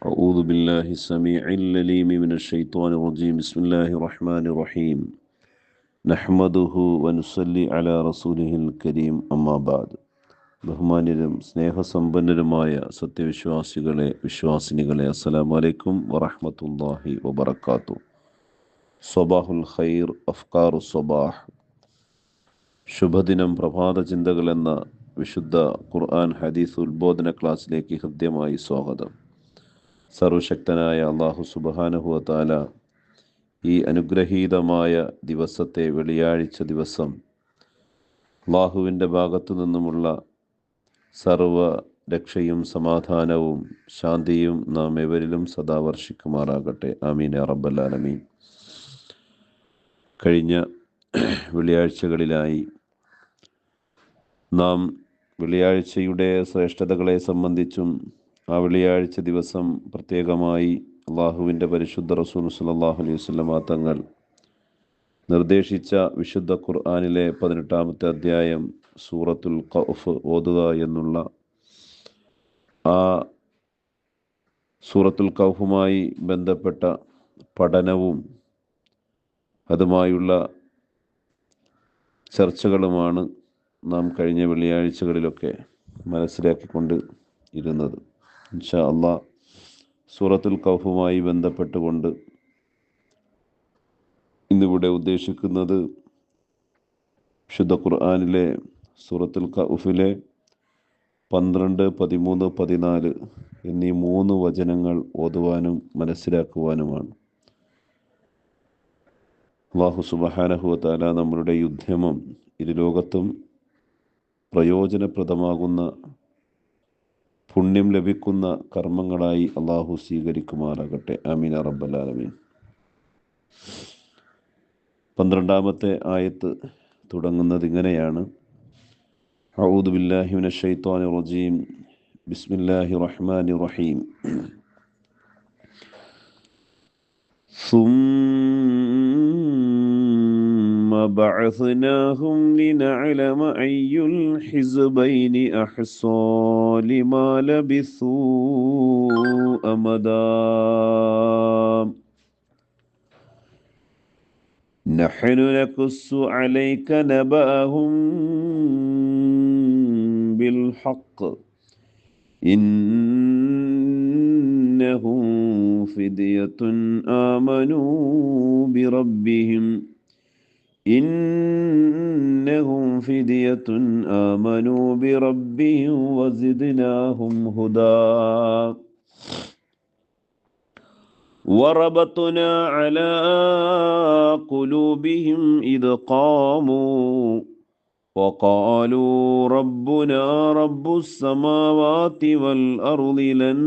أعوذ بالله السميع العليم من الشيطان الرجيم بسم الله الرحمن الرحيم نحمده ونصلي على رسوله الكريم أما بعد ബഹുമാന്യരും സ്നേഹസമ്പന്നരുമായ സത്യവിശ്വാസികളെ വിശ്വാസിനികളെ അസ്സലാമു അലൈക്കും വറഹ്മത്തുള്ളാഹി വബറകാതുഹു. സ്വബാഹുൽ ഖൈർ, അഫ്കാറു സ്വബാഹ്, ശുഭദിനം, പ്രഭാത ചിന്തകൾ എന്ന വിശുദ്ധ ഖുർആൻ ഹദീസ് ഉത്ബോധന ക്ലാസ്സിലേക്ക് ഹൃദ്യമായി സ്വാഗതം. സർവശക്തനായ അല്ലാഹു സുബ്ഹാനഹു വ തആല ഈ അനുഗ്രഹീതമായ ദിവസത്തെ, വെള്ളിയാഴ്ച ദിവസം, അല്ലാഹുവിൻ്റെ ഭാഗത്തു നിന്നുമുള്ള സർവ രക്ഷയും സമാധാനവും ശാന്തിയും നാം ഏവരിലും സദാ വർഷിക്കുമാറാകട്ടെ. ആമീൻ യാ റബ്ബൽ ആലമീൻ. കഴിഞ്ഞ വെള്ളിയാഴ്ചകളിലായി നാം വെള്ളിയാഴ്ചയുടെ ശ്രേഷ്ഠതകളെ സംബന്ധിച്ചും ആ വെള്ളിയാഴ്ച ദിവസം പ്രത്യേകമായി അള്ളാഹുവിൻ്റെ പരിശുദ്ധ റസൂൽ സ്വല്ലല്ലാഹു അലൈഹി വസല്ലമ തങ്ങൾ നിർദ്ദേശിച്ച വിശുദ്ധ ഖുർആനിലെ 18-ാമത്തെ അധ്യായം സൂറത്തുൽ കഹ്ഫ് ഓതുക എന്നുള്ള ആ സൂറത്തുൽ കഹ്ഫുമായി ബന്ധപ്പെട്ട പഠനവും അതുമായുള്ള ചർച്ചകളുമാണ് നാം കഴിഞ്ഞ വെള്ളിയാഴ്ചകളിലൊക്കെ മനസ്സിലാക്കിക്കൊണ്ട് ഇരുന്നത്. ഇൻഷാ അല്ലാഹ് സൂറത്തുൽ കഹ്ഫുമായി ബന്ധപ്പെട്ടുകൊണ്ട് ഇന്നിവിടെ ഉദ്ദേശിക്കുന്നത് വിശുദ്ധ ഖുർആനിലെ സൂറത്തുൽ കഹ്ഫിലെ 12, 13, 14 എന്നീ 3 വചനങ്ങൾ ഓതുവാനും മനസ്സിലാക്കുവാനുമാണ്. അല്ലാഹു സുബ്ഹാനഹു വ തആല നമ്മളുടെ യുദ്ധമം ഇരുലോകത്തും പ്രയോജനപ്രദമാകുന്ന, പുണ്യം ലഭിക്കുന്ന കർമ്മങ്ങളായി അല്ലാഹു സ്വീകരിക്കുമാറാകട്ടെ. ആമീൻ യാ റബ്ബൽ ആലമീൻ. 12-ാമത്തെ ആയത്ത് തുടങ്ങുന്നത് ഇങ്ങനെയാണ്: അഊദു ബില്ലാഹി മിനശ് ശൈത്വാനിർ റജീം ബിസ്മില്ലാഹിർ റഹ്മാനിർ റഹീം ثم بعثناهم لنعلم أي الحزبين أحصى لما لبثوا أمدا نحن نقص عليك نبأهم بالحق إنهم فدية آمنوا بربهم وزدناهم هدى وربطنا على قلوبهم إذ قاموا وقالوا ربنا رب السماوات والأرض لن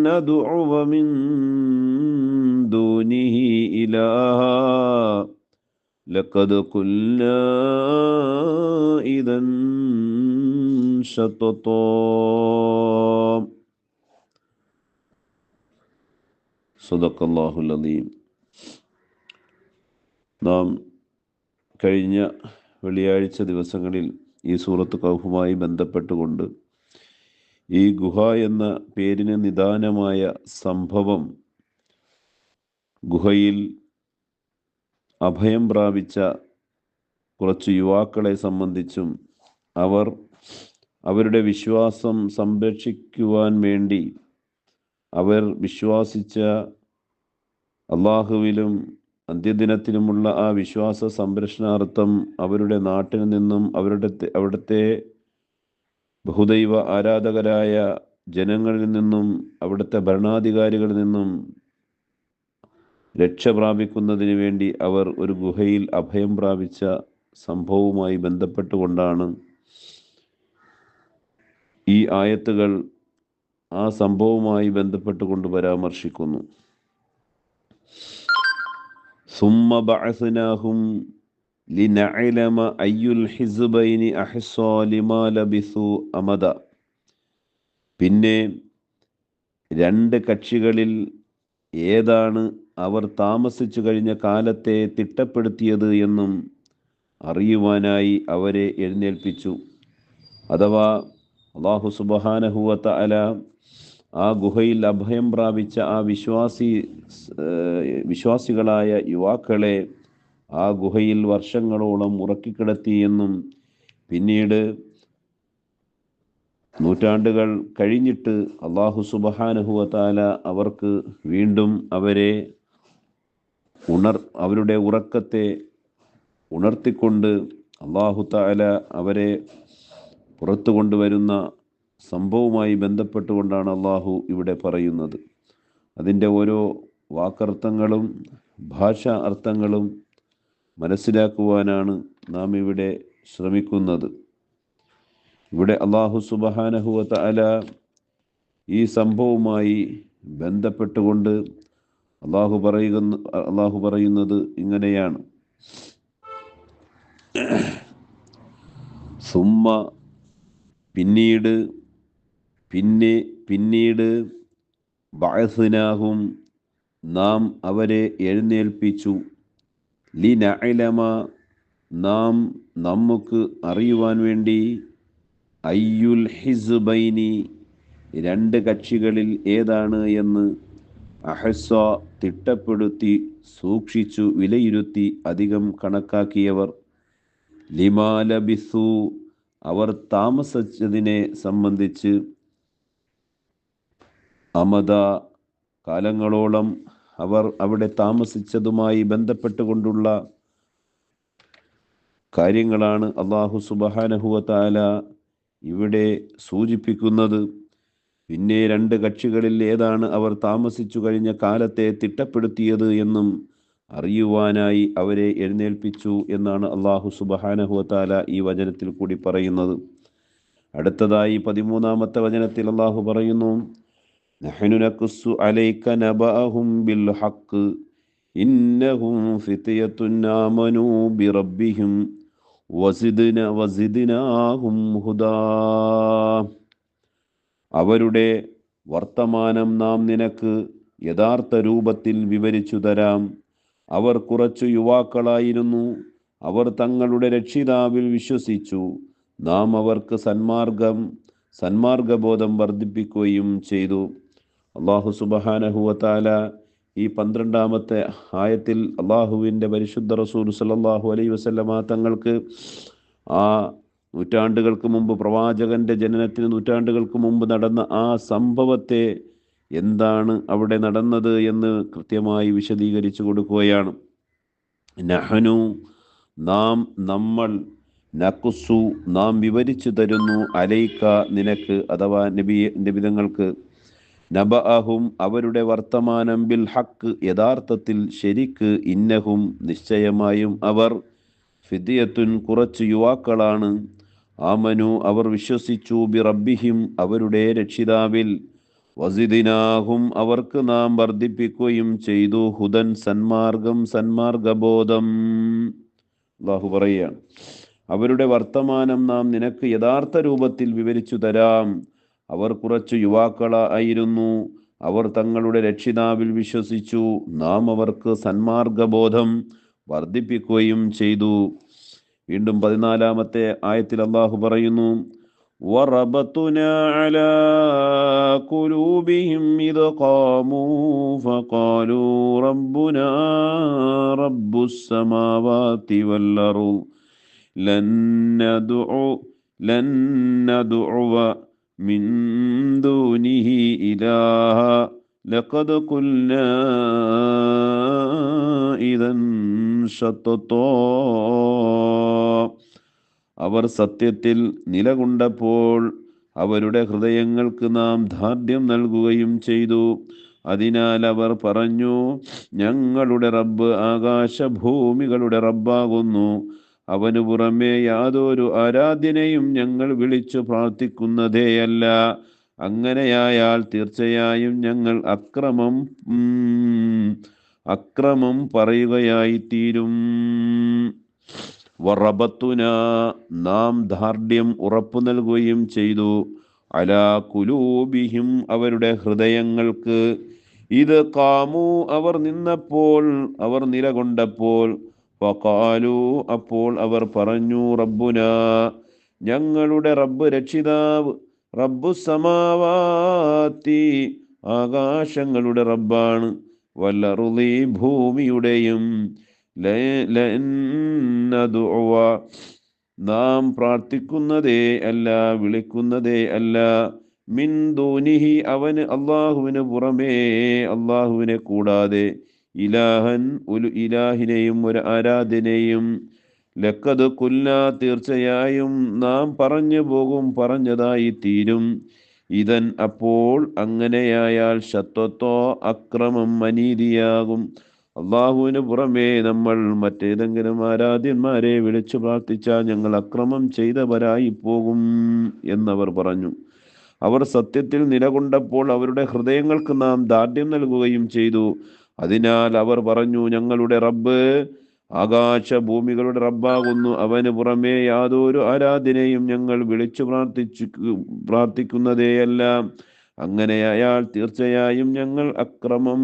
ندعو من دونه إلها لقد قلنا إذا شططا صدق الله العظيم. നാം കഴിഞ്ഞ വെള്ളിയാഴ്ച ദിവസങ്ങളിൽ ഈ സൂറത്ത് കഹ്ഫുമായി ബന്ധപ്പെട്ടുകൊണ്ട് ഈ ഗുഹ എന്ന പേരിന് നിദാനമായ സംഭവം, ഗുഹയിൽ അഭയം പ്രാപിച്ച കുറച്ച് യുവാക്കളെ സംബന്ധിച്ചും അവർ അവരുടെ വിശ്വാസം സംരക്ഷിക്കുവാൻ വേണ്ടി അവർ വിശ്വസിച്ച അള്ളാഹുവിലും അന്ത്യദിനത്തിലുമുള്ള ആ വിശ്വാസ സംരക്ഷണാർത്ഥം അവരുടെ നാട്ടിൽ നിന്നും അവിടുത്തെ ബഹുദൈവ ആരാധകരായ ജനങ്ങളിൽ നിന്നും അവിടുത്തെ ഭരണാധികാരികളിൽ നിന്നും രക്ഷ പ്രാപിക്കുന്നതിന് വേണ്ടി അവർ ഒരു ഗുഹയിൽ അഭയം പ്രാപിച്ച സംഭവവുമായി ബന്ധപ്പെട്ടുകൊണ്ടാണ് ഈ ആയത്തുകൾ ആ സംഭവവുമായി ബന്ധപ്പെട്ടുകൊണ്ട് പരാമർശിക്കുന്നു. ثم بعثناهم لنعلم أي الحزبين أحصى لما لبثوا أمدا. പിന്നെ 2 കക്ഷികളിൽ ഏതാണ് അവർ താമസിച്ചു കഴിഞ്ഞ കാലത്തെ തിട്ടപ്പെടുത്തിയത് എന്നും അറിയുവാനായി അവരെ എഴുന്നേൽപ്പിച്ചു. അഥവാ അല്ലാഹു സുബ്ഹാനഹു വ തആല ആ ഗുഹയിൽ അഭയം പ്രാപിച്ച ആ വിശ്വാസികളായ യുവാക്കളെ ആ ഗുഹയിൽ വർഷങ്ങളോളം ഉറക്കിക്കിടത്തി എന്നും പിന്നീട് നൂറ്റാണ്ടുകൾ കഴിഞ്ഞിട്ട് അല്ലാഹു സുബ്ഹാനഹു വ തആല അവർക്ക് വീണ്ടും അവരുടെ ഉറക്കത്തെ ഉണർത്തിക്കൊണ്ട് അല്ലാഹു തആല അവരെ പുറത്തു കൊണ്ടുവരുന്ന സംഭവവുമായി ബന്ധപ്പെട്ടുകൊണ്ടാണ് അല്ലാഹു ഇവിടെ പറയുന്നത്. അതിൻ്റെ ഓരോ വാക്കർത്ഥങ്ങളും ഭാഷാ അർത്ഥങ്ങളും മനസ്സിലാക്കുവാനാണ് നാം ഇവിടെ ശ്രമിക്കുന്നത്. ഇവിടെ അല്ലാഹു സുബ്ഹാനഹു വ തആല ഈ സംഭവവുമായി ബന്ധപ്പെട്ടുകൊണ്ട് അല്ലാഹു പറയുന്നത് ഇങ്ങനെയാണ്: സുമ്മ പിന്നീട് ബഅസ്നാഹും നാം അവരെ എഴുന്നേൽപ്പിച്ചു, ലിനഅലമ നമുക്ക് അറിയുവാൻ വേണ്ടി, അയ്യുൽ ഹിസ്ബൈനി രണ്ട് കക്ഷികളിൽ ഏതാണ് എന്ന്, അഹ്സ തിട്ടപ്പെടുത്തി സൂക്ഷിച്ചു വിലയിരുത്തി അധികം കണക്കാക്കിയവർ, ലിമാ ലബിസു അവർ താമസിച്ചതിനെ സംബന്ധിച്ച്, അമദ കാലങ്ങളോളം അവർ അവിടെ താമസിച്ചതുമായി ബന്ധപ്പെട്ടുകൊണ്ടുള്ള കാര്യങ്ങളാണ് അല്ലാഹു സുബ്ഹാനഹു വ തആല ഇവിടെ സൂചിപ്പിക്കുന്നത്. പിന്നെ രണ്ട് കക്ഷികളിൽ ഏതാണ് അവർ താമസിച്ചു കഴിഞ്ഞ കാലത്തെ തിട്ടപ്പെടുത്തിയത് എന്നും അറിയുവാനായി അവരെ എഴുന്നേൽപ്പിച്ചു എന്നാണ് അല്ലാഹു സുബ്ഹാനഹു വ തആല ഈ വചനത്തിൽ കൂടി പറയുന്നത്. അടുത്തതായി 13-ാമത്തെ വചനത്തിൽ അല്ലാഹു പറയുന്നു: നഹ്നു നഖുസ്സു അലൈക നബഅഹും ബിൽ ഹഖ് ഇന്നഹും ഫിത്യത്തുൻ ആമനൂ ബിറബ്ബിഹിം വസിദ്നാഹും ഹുദാ. അവരുടെ വർത്തമാനം നാം നിനക്ക് യഥാർത്ഥ രൂപത്തിൽ വിവരിച്ചു തരാം. അവർ കുറച്ചു യുവാക്കളായിരുന്നു. അവർ തങ്ങളുടെ രക്ഷിതാവിൽ വിശ്വസിച്ചു. നാം അവർക്ക് സന്മാർഗബോധം വർദ്ധിപ്പിക്കുകയും ചെയ്തു. അല്ലാഹു സുബ്ഹാനഹു വ തആല ഈ 12-ാമത്തെ ആയത്തിൽ അല്ലാഹുവിൻ്റെ പരിശുദ്ധ റസൂൽ സല്ലല്ലാഹു അലൈഹി വസല്ലമ തങ്ങൾക്ക് ആ നൂറ്റാണ്ടുകൾക്ക് മുമ്പ്, പ്രവാചകന്റെ ജനനത്തിന് നൂറ്റാണ്ടുകൾക്ക് മുമ്പ് നടന്ന ആ സംഭവത്തെ, എന്താണ് അവിടെ നടന്നത് എന്ന് കൃത്യമായി വിശദീകരിച്ചു കൊടുക്കുകയാണ്. നഹ്നു നമ്മൾ, നഖുസ്സു നാം വിവരിച്ചു തരുന്നു, അലൈക നിനക്ക്, അഥവാ നബിതങ്ങൾക്ക്, നബഅഹും അവരുടെ വർത്തമാനം, ബിൽ ഹഖ് യഥാർത്ഥത്തിൽ, ശരിക്ക്, ഇന്നഹും നിശ്ചയമായും അവർ, ഫിദിയത്തുൻ കുറച്ച് യുവാക്കളാണ്, ആമനു അവർ വിശ്വസിച്ചു, ബിറബ്ബിഹിം അവരുടെ രക്ഷിതാവിൽ, വസിദ്നാഹും അവർക്ക് നാം വർദ്ധിപ്പിക്കുകയും ചെയ്തു, ഹുദൻ സന്മാർഗബോധം. അല്ലാഹു പറയുകയാണ്, അവരുടെ വർത്തമാനം നാം നിനക്ക് യഥാർത്ഥ രൂപത്തിൽ വിവരിച്ചു തരാം. അവർ കുറച്ചു യുവാക്കളായിരുന്നു. അവർ തങ്ങളുടെ രക്ഷിതാവിൽ വിശ്വസിച്ചു. നാം അവർക്ക് സന്മാർഗബോധം വർദ്ധിപ്പിക്കുകയും ചെയ്തു. വീണ്ടും 14-ാമത്തെ ആയത്തിൽ അല്ലാഹു പറയുന്നു: വറബത്നാ അലാ ഖുലൂബിഹിം ഇദ് ഖാമൂ ഫഖാലൂ റബ്ബുനാ റബ്ബുസ് സമാവാതി വൽ അർദ് ലൻ നദ്ഉവ മിൻ ദൂനിഹി ഇലാഹ ലഖദ് ഖുൽനാ ഇദൻ ശത്തത്താ. അവർ സത്യത്തിൽ നിലകൊണ്ടപ്പോൾ അവരുടെ ഹൃദയങ്ങൾക്ക് നാം ധാർഢ്യം നൽകുകയും ചെയ്തു. അതിനാൽ അവർ പറഞ്ഞു, ഞങ്ങളുടെ റബ്ബ് ആകാശഭൂമികളുടെ റബ്ബാകുന്നു. അവനു പുറമെ യാതൊരു ആരാധ്യനെയും ഞങ്ങൾ വിളിച്ചു പ്രാർത്ഥിക്കുന്നതേയല്ല. അങ്ങനെയായാൽ തീർച്ചയായും ഞങ്ങൾ അക്രമം പറയുകയായി തീരും. വറബത്തുന നാം ധാർഢ്യം ഉറപ്പു നൽകുകയും ചെയ്തു, അലാ കുലൂബിഹിം അവരുടെ ഹൃദയങ്ങൾക്ക്, ഇത് ഖാമു അവർ നിലകൊണ്ടപ്പോൾ, ഫഖാലു അപ്പോൾ അവർ പറഞ്ഞു, റബ്ബുന ഞങ്ങളുടെ റബ്ബ് രക്ഷിതാവ്, റബ്ബുസ്സമാവാത്തി ആകാശങ്ങളുടെ റബ്ബാണ്, വല്ലറുളി ഭൂമിയുടെയും, ലൻ നദുഅ നാം പ്രാർത്ഥിക്കുന്നതേ അല്ല, വിളിക്കുന്നതേ അല്ല, മിൻ ദൂനിഹി അവന് അള്ളാഹുവിന് പുറമേ, അള്ളാഹുവിനെ കൂടാതെ, ഇലാഹൻ ഒരു ഇലാഹിനെയും ഒരു ആരാധനയും, ലക്കത് കുല്ല തീർച്ചയായും നാം പറഞ്ഞു പോകും, പറഞ്ഞതായി തീരും, ഇതൻ അപ്പോൾ അങ്ങനെയായാൽ ശത്വത്തോ അക്രമം അനീതിയാകും. അള്ളാഹുവിന് പുറമേ നമ്മൾ മറ്റേതെങ്കിലും ആരാധ്യന്മാരെ വിളിച്ചു പ്രാർത്ഥിച്ചാൽ ഞങ്ങൾ അക്രമം ചെയ്തവരായി പോകും എന്നവർ പറഞ്ഞു. അവർ സത്യത്തിൽ നിലകൊണ്ടപ്പോൾ അവരുടെ ഹൃദയങ്ങൾക്ക് നാം ദാർഢ്യം നൽകുകയും ചെയ്തു. അതിനാൽ അവർ പറഞ്ഞു, ഞങ്ങളുടെ റബ്ബ് ആകാശ ഭൂമികളുടെ റബ്ബാകുന്നു, അവന് പുറമേ യാതൊരു ആരാധനയും ഞങ്ങൾ വിളിച്ചു പ്രാർത്ഥിക്കുന്നതേയല്ല. അങ്ങനെയായാൽ തീർച്ചയായും ഞങ്ങൾ അക്രമം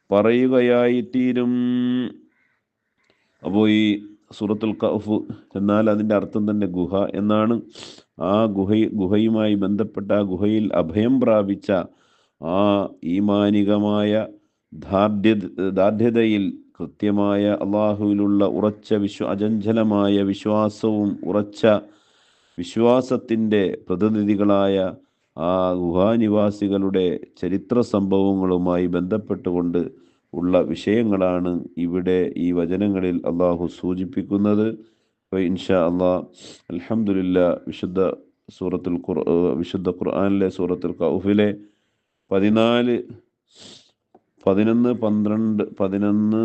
പറയുകയായി തീരും. അപ്പോൾ ഈ സൂറത്തുൽ കഹ്ഫ് എന്നാൽ അതിൻ്റെ അർത്ഥം തന്നെ ഗുഹ എന്നാണ്. ആ ഗുഹയുമായി ബന്ധപ്പെട്ട ആ ഗുഹയിൽ അഭയം പ്രാപിച്ച ആ ഈമാനികമായ ദാർഢ്യതയിൽ കൃത്യമായ അള്ളാഹുവിലുള്ള ഉറച്ച അചഞ്ചലമായ വിശ്വാസവും ഉറച്ച വിശ്വാസത്തിൻ്റെ പ്രതിനിധികളായ ആ ഗുഹാനിവാസികളുടെ ചരിത്ര സംഭവങ്ങളുമായി ബന്ധപ്പെട്ടുകൊണ്ട് ഉള്ള വിഷയങ്ങളാണ് ഇവിടെ ഈ വചനങ്ങളിൽ അള്ളാഹു സൂചിപ്പിക്കുന്നത്. അപ്പോൾ ഇൻഷാ അള്ളാഹ് അൽഹംദുലില്ലാ വിശുദ്ധ ഖുർആനിലെ സൂറത്തുൽ കഹ്ഫിലെ 14, 11, 12,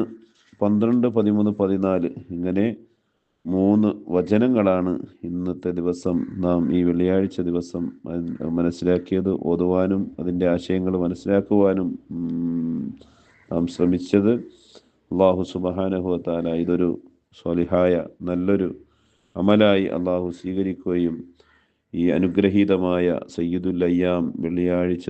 13, 14 ഇങ്ങനെ 3 വചനങ്ങളാണ് ഇന്നത്തെ ദിവസം നാം ഈ വെള്ളിയാഴ്ച ദിവസം മനസ്സിലാക്കിയത്, ഓതുവാനും അതിൻ്റെ ആശയങ്ങൾ മനസ്സിലാക്കുവാനും നാം ശ്രമിച്ചത്. അള്ളാഹു സുബ്ഹാനഹു വ തആല ഇതൊരു സ്വാലിഹായ നല്ലൊരു അമലായി അള്ളാഹു സ്വീകരിക്കുകയും ഈ അനുഗ്രഹീതമായ സയ്യിദുൽ അയ്യാം വെള്ളിയാഴ്ച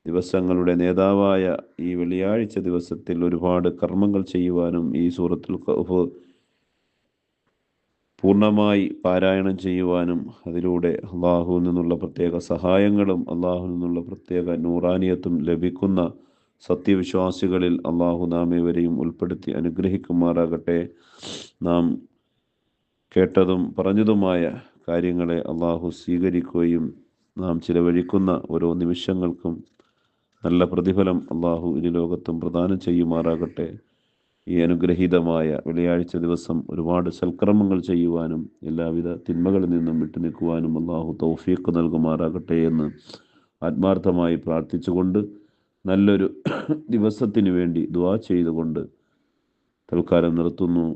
ദിവസങ്ങളുടെ നേതാവായ ഈ വെള്ളിയാഴ്ച ദിവസത്തിൽ ഒരുപാട് കർമ്മങ്ങൾ ചെയ്യുവാനും ഈ സൂറത്തുൽ കഹ്ഫ് പൂർണ്ണമായി പാരായണം ചെയ്യുവാനും അതിലൂടെ അള്ളാഹുവിൽ നിന്നുള്ള പ്രത്യേക സഹായങ്ങളും അള്ളാഹുവിൽ നിന്നുള്ള പ്രത്യേക നൂറാനിയത്തും ലഭിക്കുന്ന സത്യവിശ്വാസികളിൽ അള്ളാഹു നാം ഏവരെയും ഉൾപ്പെടുത്തി അനുഗ്രഹിക്കുമാറാകട്ടെ. നാം കേട്ടതും പറഞ്ഞതുമായ കാര്യങ്ങളെ അള്ളാഹു സ്വീകരിക്കുകയും നാം ചിലവഴിക്കുന്ന ഓരോ നിമിഷങ്ങൾക്കും നല്ല പ്രതിഫലം അള്ളാഹു ഇരു ലോകത്തും പ്രദാനം ചെയ്യുമാറാകട്ടെ. ഈ അനുഗ്രഹീതമായ വെള്ളിയാഴ്ച ദിവസം ഒരുപാട് സൽക്കർമ്മങ്ങൾ ചെയ്യുവാനും എല്ലാവിധ തിന്മകളിൽ നിന്നും വിട്ടുനിൽക്കുവാനും അള്ളാഹു തൗഫീഖ് നൽകുമാറാകട്ടെ എന്ന് ആത്മാർത്ഥമായി പ്രാർത്ഥിച്ചുകൊണ്ട് നല്ലൊരു ദിവസത്തിന് വേണ്ടി ദുആ ചെയ്തുകൊണ്ട് തൽക്കാലം നിർത്തുന്നു.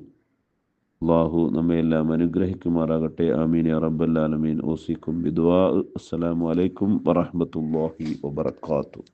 അള്ളാഹു നമ്മയെല്ലാം അനുഗ്രഹിക്കുമാറാകട്ടെ. ആമീൻ യാ റബ്ബൽ ആലമീൻ. ഓസിക്കും ബിദുആ. അസ്സലാമു അലൈക്കും വറഹ്മത്തുള്ളാഹി വബറകാതുഹു.